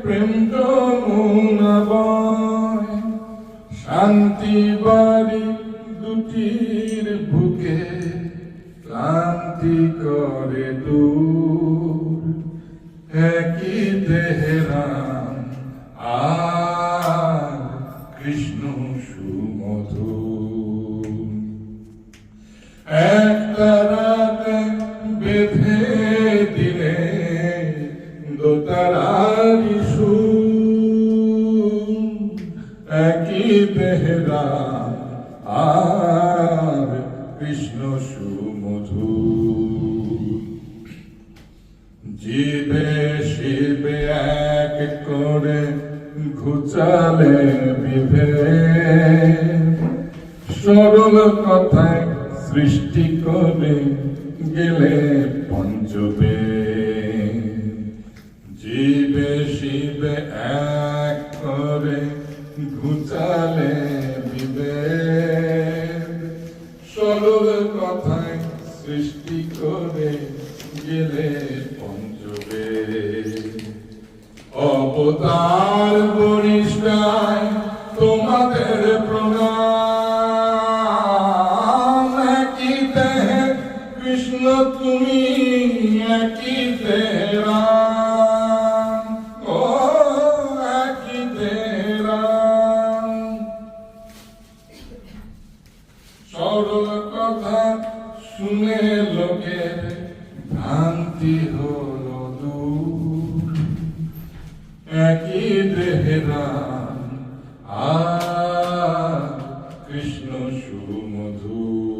প্রেম যমুনা বয়, শান্তি বাড়ি দুটির বুকে ক্লান্তি করে দূর। একই তেহরান আর কৃষ্ণ সুমধুর। একটা রাতে বেঁধে দিলে দোতারারি সুর। একই তেহরান আর কৃষ্ণ সুমধুর। জীবে শিবে এক করে ঘুচালে বিভেদ, সরল কথায় সৃষ্টি করে গেলে পঞ্চবেদ। জীবে শিবে এক করে ঘুচালে বিভেদ, সরল কথায় সৃষ্টি করে গেলে পঞ্চবেদ। অবতার বরিষ্কায় তোমাদের প্রণাম। একই দেহে কৃষ্ণ তুমি, একই তেহরান, ও একই তেহরান। সরল কথা শুনে লোকের ভ্রান্তি হলো দূর। একই তেহরান আর কৃষ্ণ সুমধুর।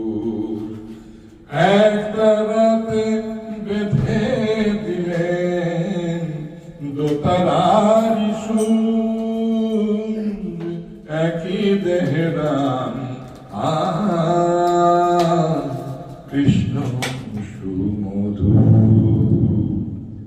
একটা রাতে বেঁধে দিলেন দোতারারি সুর। একই তেহরান আর কৃষ্ণ সুমধুর।